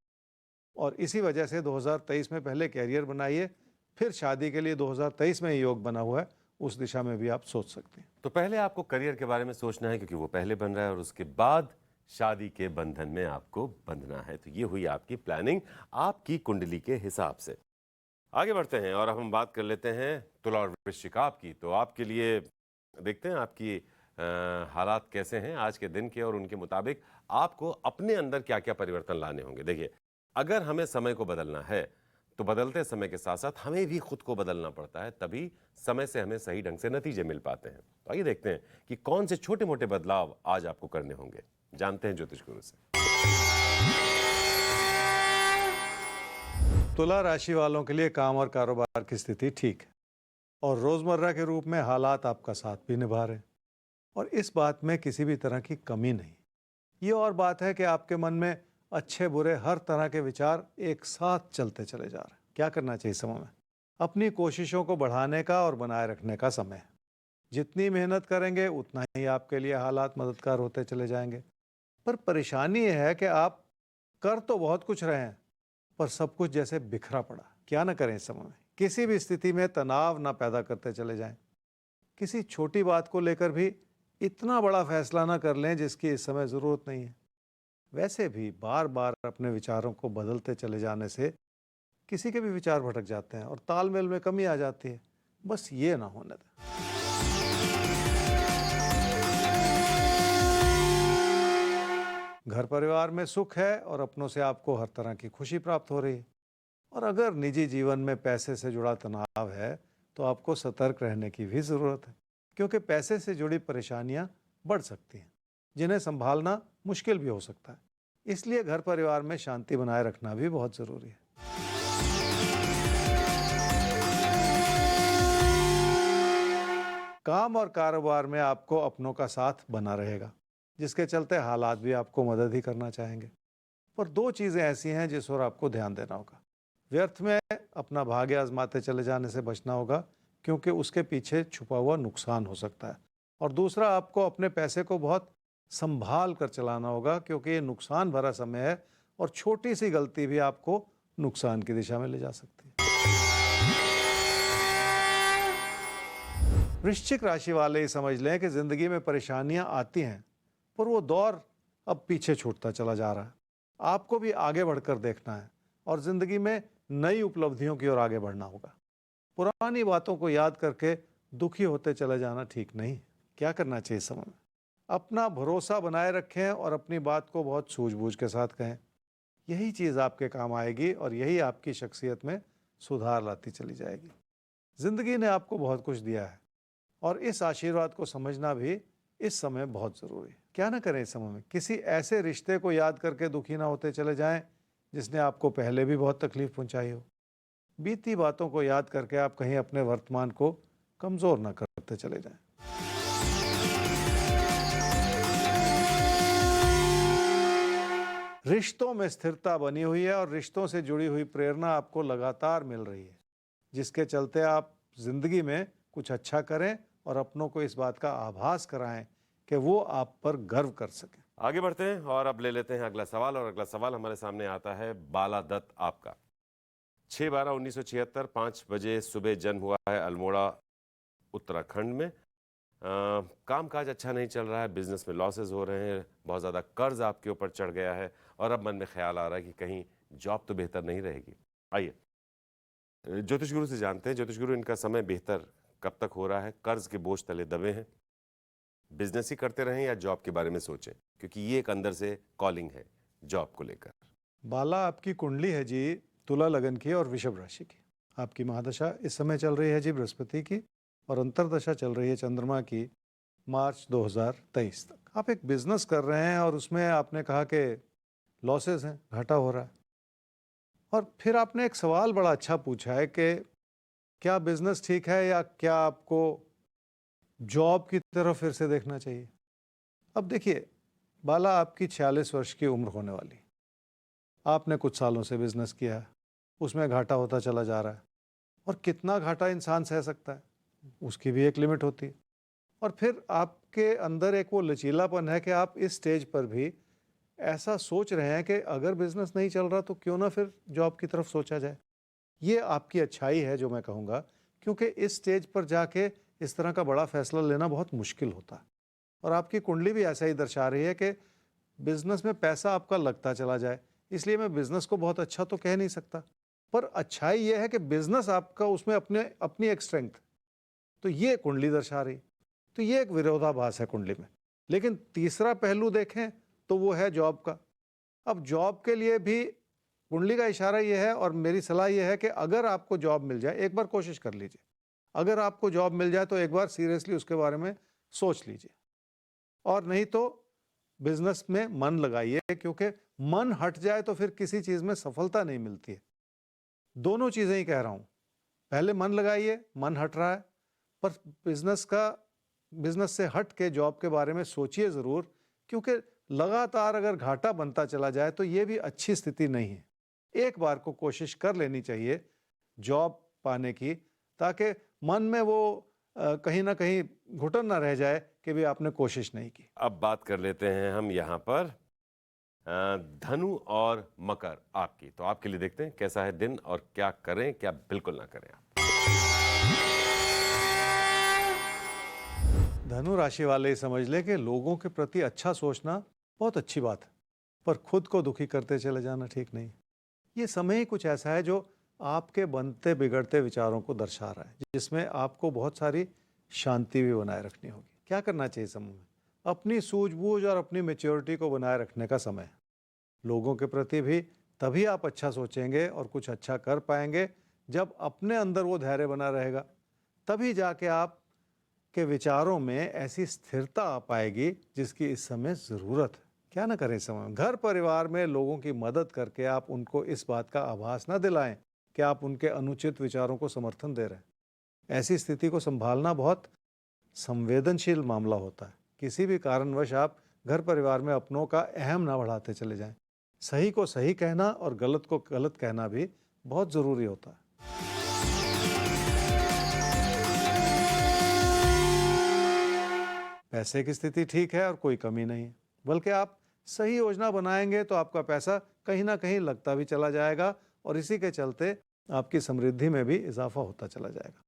और इसी वजह से 2023 में पहले कैरियर बनाइए, फिर शादी के लिए 2023 में योग बना हुआ है, उस दिशा में भी आप सोच सकते हैं। तो पहले आपको करियर के बारे में सोचना है क्योंकि वो पहले बन रहा है, और उसके बाद शादी के बंधन में आपको बंधना है। तो ये हुई आपकी प्लानिंग आपकी कुंडली के हिसाब से। आगे बढ़ते हैं और अब हम बात कर लेते हैं तुला और वृश्चिक आपकी। तो आपके लिए देखते हैं आपकी हालात कैसे हैं आज के दिन के, और उनके मुताबिक आपको अपने अंदर क्या क्या परिवर्तन लाने होंगे। देखिए, अगर हमें समय को बदलना है तो बदलते समय के साथ साथ हमें भी खुद को बदलना पड़ता है, तभी समय से हमें सही ढंग से नतीजे मिल पाते हैं। तो आइए देखते हैं कि कौन से छोटे मोटे बदलाव आज आपको करने होंगे। जानते हैं ज्योतिष गुरु से। तुला राशि वालों के लिए काम और कारोबार की स्थिति ठीक है, और रोजमर्रा के रूप में हालात आपका साथ भी निभा रहे हैं। और इस बात में किसी भी तरह की कमी नहीं। ये और बात है कि आपके मन में अच्छे बुरे हर तरह के विचार एक साथ चलते चले जा रहे हैं। क्या करना चाहिए समय में? अपनी कोशिशों को बढ़ाने का और बनाए रखने का समय है। जितनी मेहनत करेंगे उतना ही आपके लिए हालात मददगार होते चले जाएंगे। पर परेशानी यह है कि आप कर तो बहुत कुछ रहे हैं, पर सब कुछ जैसे बिखरा पड़ा। क्या ना करें इस समय में? किसी भी स्थिति में तनाव ना पैदा करते चले जाएं। किसी छोटी बात को लेकर भी इतना बड़ा फैसला ना कर लें जिसकी इस समय ज़रूरत नहीं है। वैसे भी बार बार अपने विचारों को बदलते चले जाने से किसी के भी विचार भटक जाते हैं और तालमेल में कमी आ जाती है। बस ये ना होने दें। घर परिवार में सुख है और अपनों से आपको हर तरह की खुशी प्राप्त हो रही है। और अगर निजी जीवन में पैसे से जुड़ा तनाव है तो आपको सतर्क रहने की भी ज़रूरत है, क्योंकि पैसे से जुड़ी परेशानियां बढ़ सकती हैं जिन्हें संभालना मुश्किल भी हो सकता है। इसलिए घर परिवार में शांति बनाए रखना भी बहुत ज़रूरी है। काम और कारोबार में आपको अपनों का साथ बना रहेगा, जिसके चलते हालात भी आपको मदद ही करना चाहेंगे। पर दो चीज़ें ऐसी हैं जिस ओर आपको ध्यान देना होगा। व्यर्थ में अपना भाग्य आजमाते चले जाने से बचना होगा, क्योंकि उसके पीछे छुपा हुआ नुकसान हो सकता है। और दूसरा, आपको अपने पैसे को बहुत संभाल कर चलाना होगा, क्योंकि ये नुकसान भरा समय है और छोटी सी गलती भी आपको नुकसान की दिशा में ले जा सकती है। वृश्चिक राशि वाले ही समझ लें कि जिंदगी में परेशानियां आती हैं, पर वो दौर अब पीछे छूटता चला जा रहा है। आपको भी आगे बढ़कर देखना है और जिंदगी में नई उपलब्धियों की ओर आगे बढ़ना होगा। पुरानी बातों को याद करके दुखी होते चले जाना ठीक नहीं। क्या करना चाहिए इस समय में? अपना भरोसा बनाए रखें और अपनी बात को बहुत सूझबूझ के साथ कहें। यही चीज़ आपके काम आएगी और यही आपकी शख्सियत में सुधार लाती चली जाएगी। जिंदगी ने आपको बहुत कुछ दिया है और इस आशीर्वाद को समझना भी इस समय बहुत ज़रूरी है। क्या ना करें इस समय में? किसी ऐसे रिश्ते को याद करके दुखी ना होते चले जाएं जिसने आपको पहले भी बहुत तकलीफ पहुंचाई हो। बीती बातों को याद करके आप कहीं अपने वर्तमान को कमज़ोर ना करते चले जाएं। रिश्तों में स्थिरता बनी हुई है और रिश्तों से जुड़ी हुई प्रेरणा आपको लगातार मिल रही है, जिसके चलते आप जिंदगी में कुछ अच्छा करें और अपनों को इस बात का आभास कराएं कि वो आप पर गर्व कर सकें। आगे बढ़ते हैं और अब ले लेते हैं अगला सवाल। और अगला सवाल हमारे सामने आता है बाला दत्त आपका। 6/12/1976 5 बजे सुबह जन्म हुआ है अल्मोड़ा उत्तराखंड में। कामकाज अच्छा नहीं चल रहा है, बिजनेस में लॉसेस हो रहे हैं, बहुत ज़्यादा कर्ज आपके ऊपर चढ़ गया है और अब मन में ख्याल आ रहा है कि कहीं जॉब तो बेहतर नहीं रहेगी। आइए ज्योतिष गुरु से जानते हैं। ज्योतिष गुरु, इनका समय बेहतर कब तक हो रहा है? कर्ज के बोझ तले दबे हैं, बिजनेस ही करते रहें या जॉब के बारे में सोचें, क्योंकि ये एक अंदर से कॉलिंग है जॉब को लेकर। बाला, आपकी कुंडली है जी तुला लगन की और वृषभ राशि की। आपकी महादशा इस समय चल रही है जी बृहस्पति की और अंतर्दशा चल रही है चंद्रमा की मार्च 2023 तक। आप एक बिजनेस कर रहे हैं और उसमें आपने कहा कि लॉसेस हैं, घाटा हो रहा है। और फिर आपने एक सवाल बड़ा अच्छा पूछा है कि क्या बिजनेस ठीक है या क्या आपको जॉब की तरफ फिर से देखना चाहिए। अब देखिए बाला, आपकी 46 वर्ष की उम्र होने वाली। आपने कुछ सालों से बिजनेस किया है, उसमें घाटा होता चला जा रहा है। और कितना घाटा इंसान सह सकता है, उसकी भी एक लिमिट होती है। और फिर आपके अंदर एक वो लचीलापन है कि आप इस स्टेज पर भी ऐसा सोच रहे हैं कि अगर बिजनेस नहीं चल रहा तो क्यों ना फिर जॉब की तरफ सोचा जाए। ये आपकी अच्छाई है जो मैं कहूँगा, क्योंकि इस स्टेज पर जाके इस तरह का बड़ा फैसला लेना बहुत मुश्किल होता है। और आपकी कुंडली भी ऐसा ही दर्शा रही है कि बिजनेस में पैसा आपका लगता चला जाए। इसलिए मैं बिजनेस को बहुत अच्छा तो कह नहीं सकता, पर अच्छाई ये है कि बिजनेस आपका उसमें अपनी एक स्ट्रेंथ, तो ये कुंडली दर्शा रही। तो ये एक विरोधाभास है कुंडली में। लेकिन तीसरा पहलू देखें तो वो है जॉब का। अब जॉब के लिए भी कुंडली का इशारा ये है और मेरी सलाह ये है कि अगर आपको जॉब मिल जाए, एक बार कोशिश कर लीजिए। अगर आपको जॉब मिल जाए तो एक बार सीरियसली उसके बारे में सोच लीजिए, और नहीं तो बिजनेस में मन लगाइए, क्योंकि मन हट जाए तो फिर किसी चीज़ में सफलता नहीं मिलती है। दोनों चीज़ें ही कह रहा हूँ, पहले मन लगाइए, मन हट रहा है, पर बिजनेस का बिजनेस से हट के जॉब के बारे में सोचिए ज़रूर, क्योंकि लगातार अगर घाटा बनता चला जाए तो ये भी अच्छी स्थिति नहीं है। एक बार को कोशिश कर लेनी चाहिए जॉब पाने की, ताकि मन में वो कहीं ना कहीं घुटन ना रह जाए कि भी आपने कोशिश नहीं की। अब बात कर लेते हैं हम यहाँ पर धनु और मकर आपकी। तो आपके लिए देखते हैं कैसा है दिन और क्या करें, क्या बिल्कुल ना करें आप। धनु राशि वाले ही समझ लें कि लोगों के प्रति अच्छा सोचना बहुत अच्छी बात है, पर खुद को दुखी करते चले जाना ठीक नहीं। ये समय ही कुछ ऐसा है जो आपके बनते बिगड़ते विचारों को दर्शा रहा है, जिसमें आपको बहुत सारी शांति भी बनाए रखनी होगी। क्या करना चाहिए समय में? अपनी सूझबूझ और अपनी मैच्योरिटी को बनाए रखने का समय है। लोगों के प्रति भी तभी आप अच्छा सोचेंगे और कुछ अच्छा कर पाएंगे जब अपने अंदर वो धैर्य बना रहेगा। तभी जाके आप के विचारों में ऐसी स्थिरता आ पाएगी जिसकी इस समय ज़रूरत है। क्या ना करें इस समय में? घर परिवार में लोगों की मदद करके आप उनको इस बात का आभास ना दिलाएं कि आप उनके अनुचित विचारों को समर्थन दे रहे हैं। ऐसी स्थिति को संभालना बहुत संवेदनशील मामला होता है। किसी भी कारणवश आप घर परिवार में अपनों का अहम ना बढ़ाते चले जाएं। सही को सही कहना और गलत को गलत कहना भी बहुत ज़रूरी होता है। पैसे की स्थिति ठीक है और कोई कमी नहीं है, बल्कि आप सही योजना बनाएंगे तो आपका पैसा कहीं ना कहीं लगता भी चला जाएगा और इसी के चलते आपकी समृद्धि में भी इजाफा होता चला जाएगा।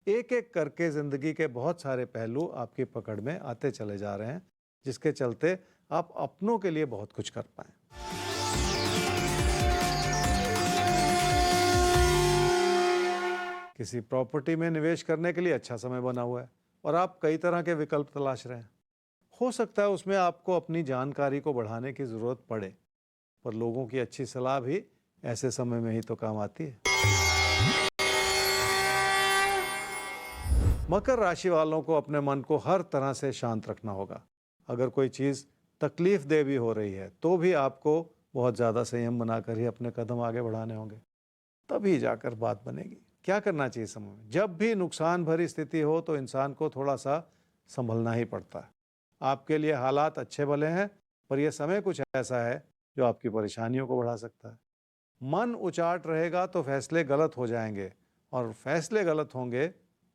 एक एक करके जिंदगी के बहुत सारे पहलू आपकी पकड़ में आते चले जा रहे हैं, जिसके चलते आप अपनों के लिए बहुत कुछ कर पाएं। किसी प्रॉपर्टी में निवेश करने के लिए अच्छा समय बना हुआ है और आप कई तरह के विकल्प तलाश रहे हैं। हो सकता है उसमें आपको अपनी जानकारी को बढ़ाने की ज़रूरत पड़े, पर लोगों की अच्छी सलाह भी ऐसे समय में ही तो काम आती है। मकर राशि वालों को अपने मन को हर तरह से शांत रखना होगा। अगर कोई चीज़ तकलीफ दे भी हो रही है तो भी आपको बहुत ज़्यादा संयम बनाकर ही अपने कदम आगे बढ़ाने होंगे, तभी जाकर बात बनेगी। क्या करना चाहिए समय में? जब भी नुकसान भरी स्थिति हो तो इंसान को थोड़ा सा संभलना ही पड़ता है। आपके लिए हालात अच्छे भले हैं, पर यह समय कुछ ऐसा है जो आपकी परेशानियों को बढ़ा सकता है। मन उचाट रहेगा तो फैसले गलत हो जाएंगे और फैसले गलत होंगे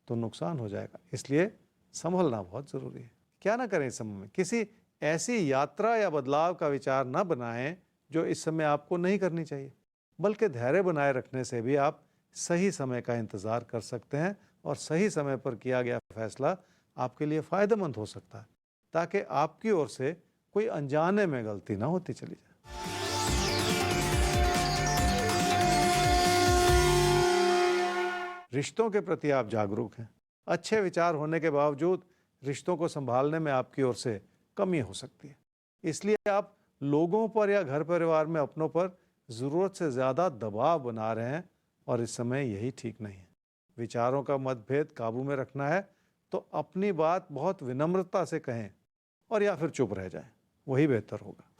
तो नुकसान हो जाएगा। इसलिए संभलना बहुत ज़रूरी है। क्या ना करें इस समय में? किसी ऐसी यात्रा या बदलाव का विचार न बनाएं जो इस समय आपको नहीं करनी चाहिए, बल्कि धैर्य बनाए रखने से भी आप सही समय का इंतज़ार कर सकते हैं और सही समय पर किया गया फैसला आपके लिए फ़ायदेमंद हो सकता है, ताकि आपकी ओर से कोई अनजाने में गलती ना होती चली जाए। रिश्तों के प्रति आप जागरूक हैं। अच्छे विचार होने के बावजूद रिश्तों को संभालने में आपकी ओर से कमी हो सकती है। इसलिए आप लोगों पर या घर परिवार में अपनों पर ज़रूरत से ज़्यादा दबाव बना रहे हैं और इस समय यही ठीक नहीं है। विचारों का मतभेद काबू में रखना है तो अपनी बात बहुत विनम्रता से कहें और या फिर चुप रह जाएं, वही बेहतर होगा।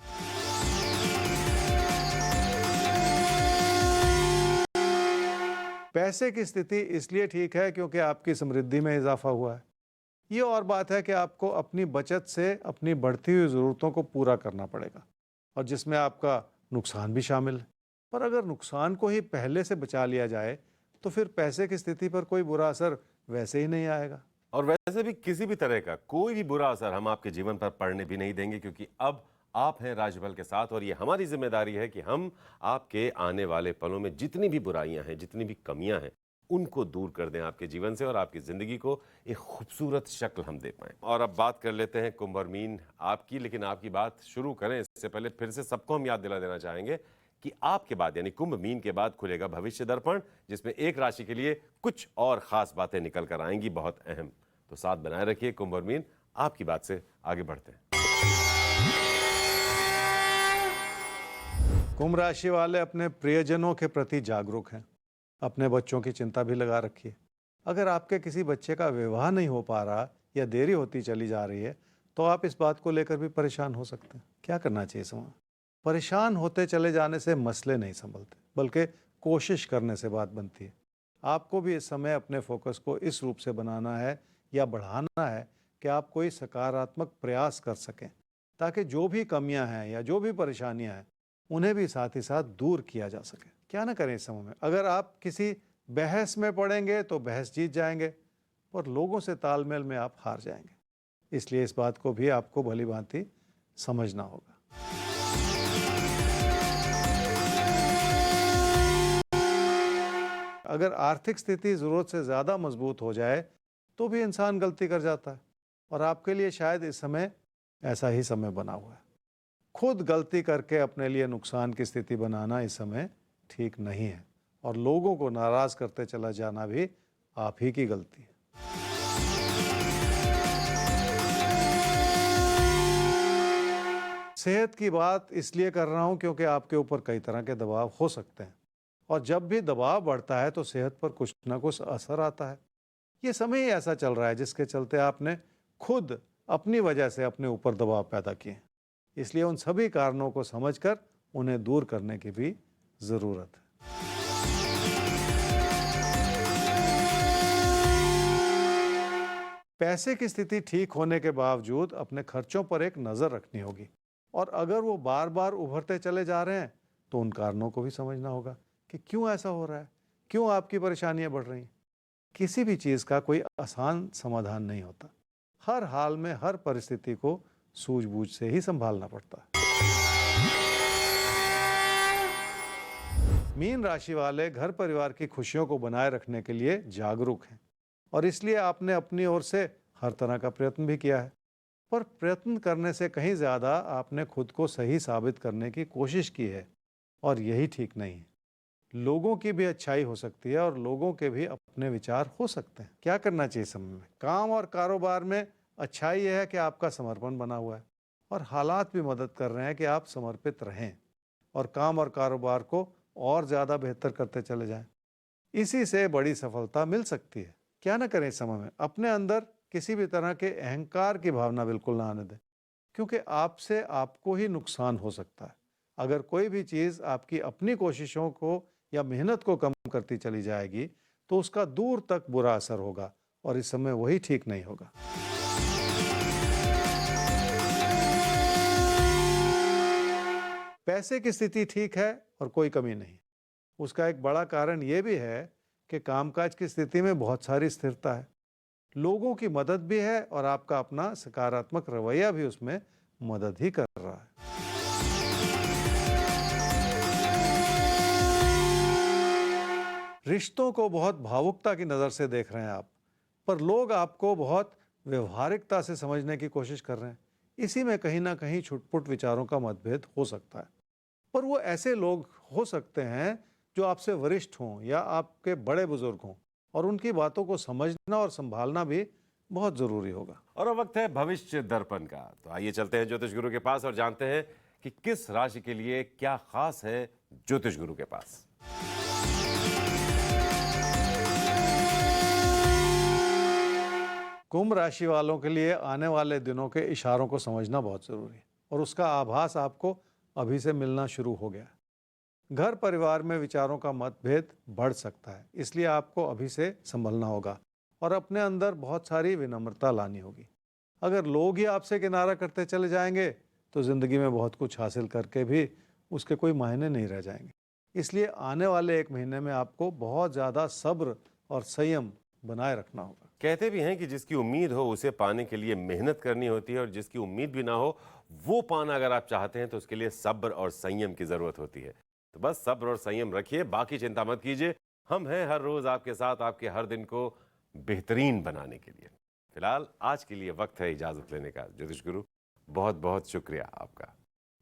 पैसे की स्थिति इसलिए ठीक है क्योंकि आपकी समृद्धि में इजाफा हुआ है। ये और बात है कि आपको अपनी बचत से अपनी बढ़ती हुई ज़रूरतों को पूरा करना पड़ेगा और जिसमें आपका नुकसान भी शामिल है। पर अगर नुकसान को ही पहले से बचा लिया जाए तो फिर पैसे की स्थिति पर कोई बुरा असर वैसे ही नहीं आएगा। और वैसे भी किसी भी तरह का कोई भी बुरा असर हम आपके जीवन पर पड़ने भी नहीं देंगे, क्योंकि अब आप हैं राशिफल के साथ और ये हमारी जिम्मेदारी है कि हम आपके आने वाले पलों में जितनी भी बुराइयां हैं, जितनी भी कमियां हैं, उनको दूर कर दें आपके जीवन से और आपकी जिंदगी को एक खूबसूरत शक्ल हम दे पाएं। और अब बात कर लेते हैं कुंभ और मीन आपकी। लेकिन आपकी बात शुरू करें इससे पहले फिर से सबको हम याद दिला देना चाहेंगे कि आपके बाद यानी कुंभ मीन के बाद खुलेगा भविष्य दर्पण, जिसमें एक राशि के लिए कुछ और खास बातें निकल कर आएंगी, बहुत अहम। तो साथ बनाए रखिए कुंभ और मीन। आपकी बात से आगे बढ़ते हैं। कुंभ राशि वाले अपने प्रियजनों के प्रति जागरूक हैं। अपने बच्चों की चिंता भी लगा रखिए। अगर आपके किसी बच्चे का विवाह नहीं हो पा रहा या देरी होती चली जा रही है तो आप इस बात को लेकर भी परेशान हो सकते हैं। क्या करना चाहिए समय? परेशान होते चले जाने से मसले नहीं संभलते, बल्कि कोशिश करने से बात बनती है। आपको भी इस समय अपने फोकस को इस रूप से बनाना है या बढ़ाना है कि आप कोई सकारात्मक प्रयास कर सकें, ताकि जो भी कमियां हैं या जो भी परेशानियां हैं उन्हें भी साथ ही साथ दूर किया जा सके। क्या ना करें इस समय में, अगर आप किसी बहस में पड़ेंगे तो बहस जीत जाएंगे, और लोगों से तालमेल में आप हार जाएंगे। इसलिए इस बात को भी आपको भली भांति समझना होगा। अगर आर्थिक स्थिति जरूरत से ज्यादा मजबूत हो जाए तो भी इंसान गलती कर जाता है, और आपके लिए शायद इस समय ऐसा ही समय बना हुआ है। खुद गलती करके अपने लिए नुकसान की स्थिति बनाना इस समय ठीक नहीं है, और लोगों को नाराज करते चला जाना भी आप ही की गलती है। सेहत की बात इसलिए कर रहा हूं क्योंकि आपके ऊपर कई तरह के दबाव हो सकते हैं, और जब भी दबाव बढ़ता है तो सेहत पर कुछ ना कुछ असर आता है। ये समय ही ऐसा चल रहा है जिसके चलते आपने खुद अपनी वजह से अपने ऊपर दबाव पैदा किए। इसलिए उन सभी कारणों को समझकर उन्हें दूर करने की भी जरूरत है। पैसे की स्थिति ठीक होने के बावजूद अपने खर्चों पर एक नजर रखनी होगी, और अगर वो बार बार उभरते चले जा रहे हैं तो उन कारणों को भी समझना होगा कि क्यों ऐसा हो रहा है, क्यों आपकी परेशानियां बढ़ रही हैं। किसी भी चीज का कोई आसान समाधान नहीं होता। हर हाल में हर परिस्थिति को सूझबूझ से ही संभालना पड़ता है। मीन राशि वाले घर परिवार की खुशियों को बनाए रखने के लिए जागरूक हैं, और इसलिए आपने अपनी ओर से हर तरह का प्रयत्न भी किया है। पर प्रयत्न करने से कहीं ज्यादा आपने खुद को सही साबित करने की कोशिश की है, और यही ठीक नहीं है। लोगों की भी अच्छाई हो सकती है और लोगों के भी अपने विचार हो सकते हैं। क्या करना चाहिए समय में? काम और कारोबार में अच्छाई यह है कि आपका समर्पण बना हुआ है, और हालात भी मदद कर रहे हैं कि आप समर्पित रहें और काम और कारोबार को और ज़्यादा बेहतर करते चले जाएं। इसी से बड़ी सफलता मिल सकती है। क्या ना करें इस समय में? अपने अंदर किसी भी तरह के अहंकार की भावना बिल्कुल ना आने दें, क्योंकि आपसे आपको ही नुकसान हो सकता है। अगर कोई भी चीज़ आपकी अपनी कोशिशों को या मेहनत को कम करती चली जाएगी तो उसका दूर तक बुरा असर होगा, और इस समय वही ठीक नहीं होगा। पैसे की स्थिति ठीक है और कोई कमी नहीं। उसका एक बड़ा कारण यह भी है कि कामकाज की स्थिति में बहुत सारी स्थिरता है, लोगों की मदद भी है, और आपका अपना सकारात्मक रवैया भी उसमें मदद ही कर रहा है। रिश्तों को बहुत भावुकता की नज़र से देख रहे हैं आप, पर लोग आपको बहुत व्यवहारिकता से समझने की कोशिश कर रहे हैं। इसी में कहीं ना कहीं छुटपुट विचारों का मतभेद हो सकता है, पर वो ऐसे लोग हो सकते हैं जो आपसे वरिष्ठ हों या आपके बड़े बुजुर्ग हों, और उनकी बातों को समझना और संभालना भी बहुत ज़रूरी होगा। और अब वक्त है भविष्य दर्पण का। तो आइए चलते हैं ज्योतिष गुरु के पास और जानते हैं कि किस राशि के लिए क्या खास है ज्योतिष गुरु के पास। कुंभ राशि वालों के लिए आने वाले दिनों के इशारों को समझना बहुत जरूरी है, और उसका आभास आपको अभी से मिलना शुरू हो गया है। घर परिवार में विचारों का मतभेद बढ़ सकता है, इसलिए आपको अभी से संभलना होगा और अपने अंदर बहुत सारी विनम्रता लानी होगी। अगर लोग ही आपसे किनारा करते चले जाएंगे तो जिंदगी में बहुत कुछ हासिल करके भी उसके कोई मायने नहीं रह जाएंगे। इसलिए आने वाले एक महीने में आपको बहुत ज़्यादा सब्र और संयम बनाए रखना होगा। कहते भी हैं कि जिसकी उम्मीद हो उसे पाने के लिए मेहनत करनी होती है, और जिसकी उम्मीद भी ना हो वो पाना अगर आप चाहते हैं तो उसके लिए सब्र और संयम की जरूरत होती है। तो बस सब्र और संयम रखिए, बाकी चिंता मत कीजिए। हम हैं हर रोज आपके साथ, आपके हर दिन को बेहतरीन बनाने के लिए। फिलहाल आज के लिए वक्त है इजाजत लेने का। ज्योतिष गुरु, बहुत बहुत शुक्रिया आपका।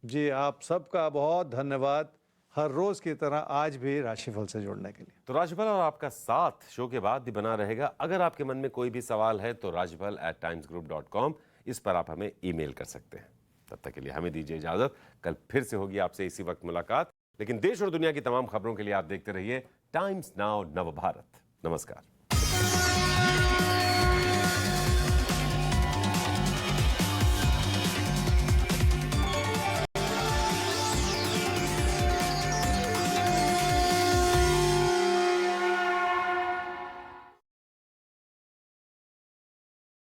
जी, आप सबका बहुत धन्यवाद, हर रोज की तरह आज भी राशिफल से जुड़ने के लिए। तो राशिफल और आपका साथ शो के बाद भी बना रहेगा। अगर आपके मन में कोई भी सवाल है तो rajifal@timesgroup.com, इस पर आप हमें ईमेल कर सकते हैं। तब तक के लिए हमें दीजिए इजाजत। कल फिर से होगी आपसे इसी वक्त मुलाकात, लेकिन देश और दुनिया की तमाम खबरों के लिए आप देखते रहिए टाइम्स नाउ नव भारत। नमस्कार।